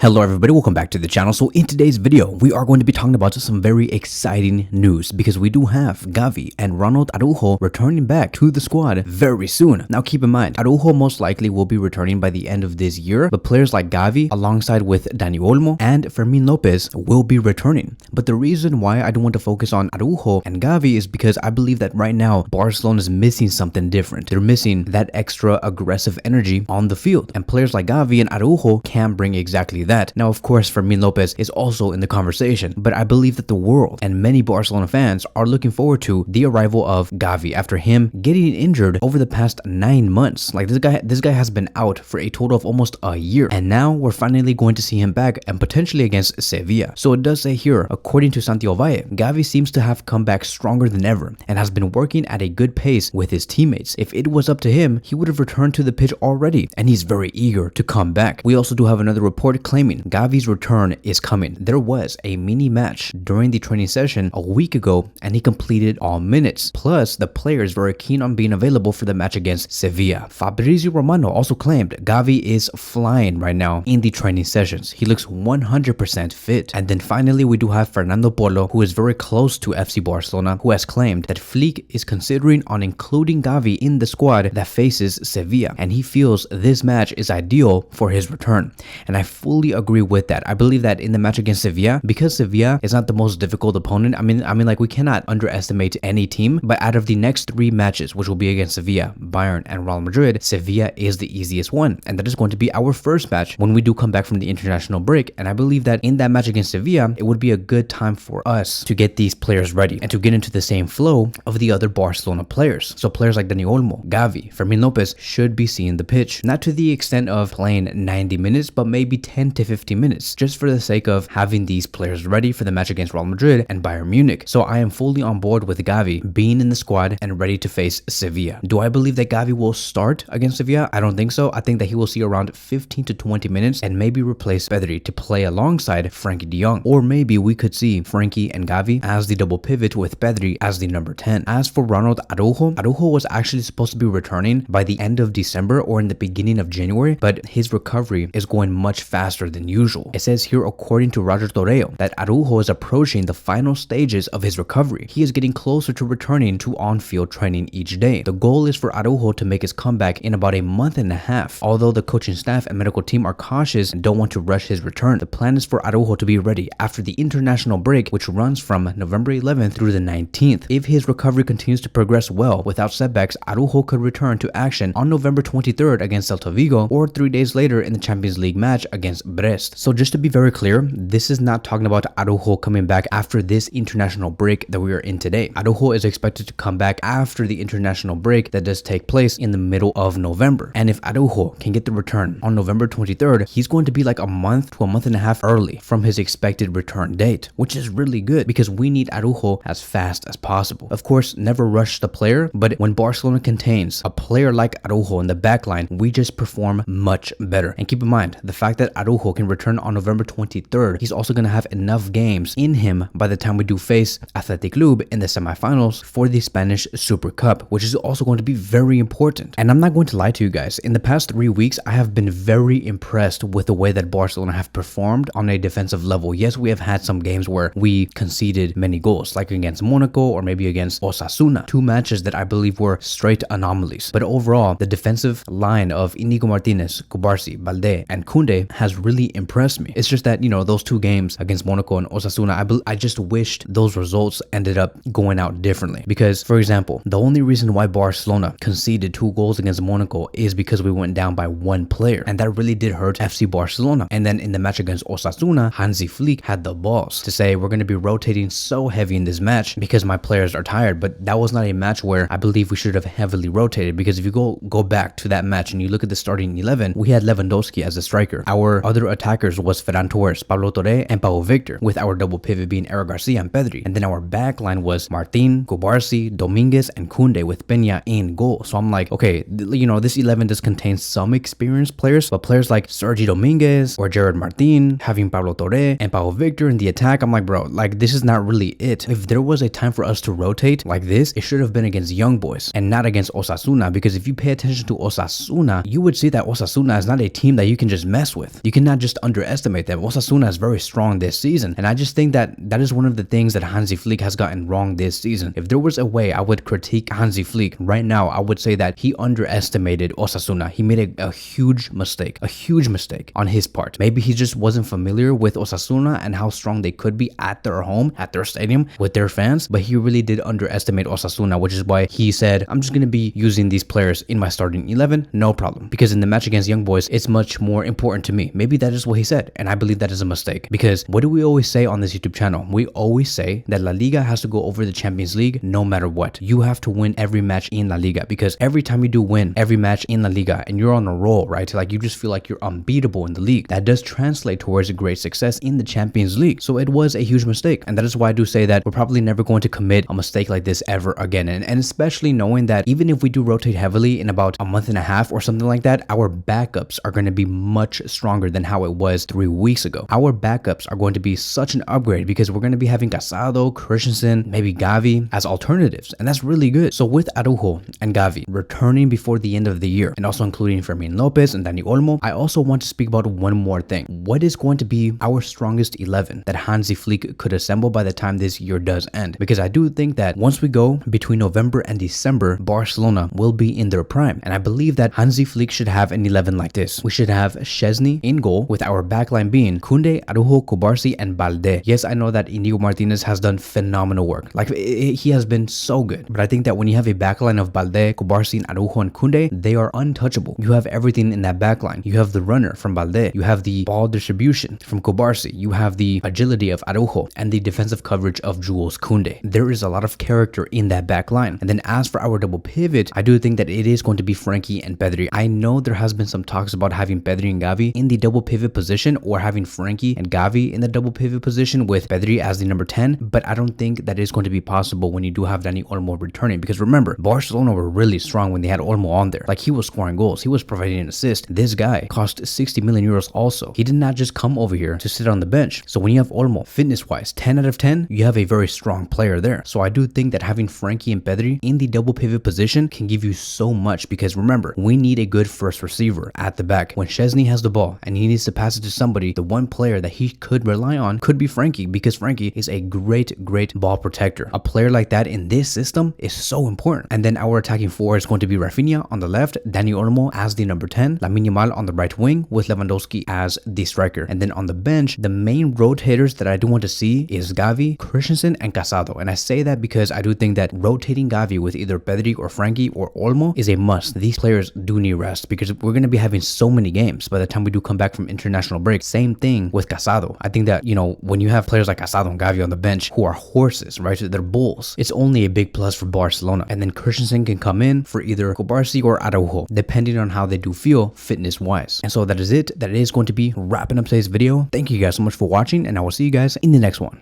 Hello everybody, welcome back to the channel. So in today's video, we are going to be talking about some very exciting news because we do have Gavi and Ronald Araujo returning back to the squad very soon. Now keep in mind, Araujo most likely will be returning by the end of this year, but players like Gavi alongside with Dani Olmo and Fermin Lopez will be returning. But the reason why I don't want to focus on Araujo and Gavi is because I believe that right now Barcelona is missing something different. They're missing that extra aggressive energy on the field, and players like Gavi and Araujo can bring exactly that. Now, of course, Fermin Lopez is also in the conversation, but I believe that the world and many Barcelona fans are looking forward to the arrival of Gavi after him getting injured over the past 9 months. Like this guy has been out for a total of almost a year, and now we're finally going to see him back and potentially against Sevilla. So it does say here, according to Santiago Valle, Gavi seems to have come back stronger than ever and has been working at a good pace with his teammates. If it was up to him, he would have returned to the pitch already, and he's very eager to come back. We also do have another report claiming Gavi's return is coming. There was a mini match during the training session a week ago, and he completed all minutes. Plus, the player is very keen on being available for the match against Sevilla. Fabrizio Romano also claimed Gavi is flying right now in the training sessions. He looks 100% fit. And then finally, we do have Fernando Polo, who is very close to FC Barcelona, who has claimed that Flick is considering on including Gavi in the squad that faces Sevilla, and he feels this match is ideal for his return. And I fully agree with that. I believe that in the match against Sevilla, because Sevilla is not the most difficult opponent, I mean like we cannot underestimate any team, but out of the next 3 matches, which will be against Sevilla, Bayern, and Real Madrid, Sevilla is the easiest one, and that is going to be our first match when we do come back from the international break. And I believe that in that match against Sevilla, it would be a good time for us to get these players ready and to get into the same flow of the other Barcelona players. So players like Dani Olmo, Gavi, Fermin Lopez should be seeing the pitch, not to the extent of playing 90 minutes, but maybe 10 to 15 minutes, just for the sake of having these players ready for the match against Real Madrid and Bayern Munich. So I am fully on board with Gavi being in the squad and ready to face Sevilla. Do I believe that Gavi will start against Sevilla? I don't think so. I think that he will see around 15 to 20 minutes and maybe replace Pedri to play alongside Frankie de Jong. Or maybe we could see Frankie and Gavi as the double pivot with Pedri as the number 10. As for Ronald Araujo, Araujo was actually supposed to be returning by the end of December or in the beginning of January, but his recovery is going much faster than usual. It says here, according to Roger Torreo, that Araujo is approaching the final stages of his recovery. He is getting closer to returning to on-field training each day. The goal is for Araujo to make his comeback in about a month and a half. Although the coaching staff and medical team are cautious and don't want to rush his return, the plan is for Araujo to be ready after the international break, which runs from November 11th through the 19th. If his recovery continues to progress well without setbacks, Araujo could return to action on November 23rd against Celta Vigo or 3 days later in the Champions League match against Brest. So just to be very clear, this is not talking about Araujo coming back after this international break that we are in today. Araujo is expected to come back after the international break that does take place in the middle of November. And if Araujo can get the return on November 23rd, he's going to be like a month to a month and a half early from his expected return date, which is really good because we need Araujo as fast as possible. Of course, never rush the player, but when Barcelona contains a player like Araujo in the backline, we just perform much better. And keep in mind, the fact that Araujo can return on November 23rd, he's also going to have enough games in him by the time we do face Athletic Club in the semifinals for the Spanish Super Cup, which is also going to be very important. And I'm not going to lie to you guys, in the past 3 weeks, I have been very impressed with the way that Barcelona have performed on a defensive level. Yes, we have had some games where we conceded many goals, like against Monaco or maybe against Osasuna, 2 matches that I believe were straight anomalies. But overall, the defensive line of Inigo Martinez, Cubarsí, Balde, and Koundé has really impressed me. It's just that, you know, those 2 games against Monaco and Osasuna, I just wished those results ended up going out differently. Because, for example, the only reason why Barcelona conceded 2 goals against Monaco is because we went down by 1 player, and that really did hurt FC Barcelona. And then in the match against Osasuna, Hansi Flick had the balls to say, we're going to be rotating so heavy in this match because my players are tired. But that was not a match where I believe we should have heavily rotated, because if you go back to that match and you look at the starting 11, we had Lewandowski as a striker. Our other attackers was Ferran Torres, Pablo Torre, and Pau Victor, with our double pivot being Eric Garcia and Pedri. And then our back line was Martin, Cubarsí, Dominguez, and Koundé, with Peña in goal. So I'm like, okay, you know, this 11 does contain some experienced players, but players like Sergi Dominguez or Gerard Martin, having Pablo Torre and Pau Victor in the attack, I'm like, bro, like this is not really it. If there was a time for us to rotate like this, it should have been against Young Boys and not against Osasuna, because if you pay attention to Osasuna, you would see that Osasuna is not a team that you can just mess with. You cannot not just underestimate them. Osasuna is very strong this season, and I just think that that is one of the things that Hansi Flick has gotten wrong this season. If there was a way I would critique Hansi Flick right now, I would say that he underestimated Osasuna. He made a huge mistake on his part. Maybe he just wasn't familiar with Osasuna and how strong they could be at their home, at their stadium, with their fans, but he really did underestimate Osasuna, which is why he said, I'm just going to be using these players in my starting 11, no problem, because in the match against Young Boys, it's much more important to me. Maybe that is what he said, and I believe that is a mistake, because what do we always say on this YouTube channel? We always say that La Liga has to go over the Champions League no matter what. You have to win every match in La Liga, because every time you do win every match in La Liga and you're on a roll, right? Like you just feel like you're unbeatable in the league. That does translate towards a great success in the Champions League. So it was a huge mistake, and that is why I do say that we're probably never going to commit a mistake like this ever again. And especially knowing that even if we do rotate heavily in about a month and a half or something like that, our backups are going to be much stronger than how it was 3 weeks ago. Our backups are going to be such an upgrade because we're going to be having Casado, Christensen, maybe Gavi as alternatives, and that's really good. So with Araujo and Gavi returning before the end of the year, and also including Fermin Lopez and Dani Olmo, I also want to speak about one more thing. What is going to be our strongest 11 that Hansi Flick could assemble by the time this year does end? Because I do think that once we go between November and December, Barcelona will be in their prime, and I believe that Hansi Flick should have an 11 like this. We should have Szczesny in goal, with our backline being Koundé, Araujo, Cubarsí, and Balde. Yes, I know that Inigo Martinez has done phenomenal work. Like he has been so good, but I think that when you have a backline of Balde, Cubarsí, Araujo, and Koundé, they are untouchable. You have everything in that backline. You have the runner from Balde, you have the ball distribution from Cubarsí, you have the agility of Araujo, and the defensive coverage of Jules Koundé. There is a lot of character in that backline. And then as for our double pivot, I do think that it is going to be Frankie and Pedri. I know there has been some talks about having Pedri and Gavi in the double pivot position, or having Frankie and Gavi in the double pivot position with Pedri as the number 10, but I don't think that is going to be possible when you do have Dani Olmo returning, because remember, Barcelona were really strong when they had Olmo on there. Like he was scoring goals, he was providing an assist. This guy cost 60 million euros also. He did not just come over here to sit on the bench. So when you have Olmo, fitness-wise, 10 out of 10, you have a very strong player there. So I do think that having Frankie and Pedri in the double pivot position can give you so much, because remember, we need a good first receiver at the back. When Szczesny has the ball and he needs to pass it to somebody, the one player that he could rely on could be Frankie, because Frankie is a great ball protector. A player like that in this system is so important. And then our attacking four is going to be Rafinha on the left, Dani Olmo as the number 10, Lamine Yamal on the right wing with Lewandowski as the striker. And then on the bench, the main rotators that I do want to see is Gavi, Christensen, and Casado. And I say that because I do think that rotating Gavi with either Pedri or Frankie or Olmo is a must. These players do need rest, because we're going to be having so many games by the time we do come back from international break. Same thing with Casado. I think that, you know, when you have players like Casado and Gavi on the bench who are horses, right? They're bulls. It's only a big plus for Barcelona. And then Christensen can come in for either Cubarsí or Araujo, depending on how they do feel fitness-wise. And so that is it. That is going to be wrapping up today's video. Thank you guys so much for watching, and I will see you guys in the next one.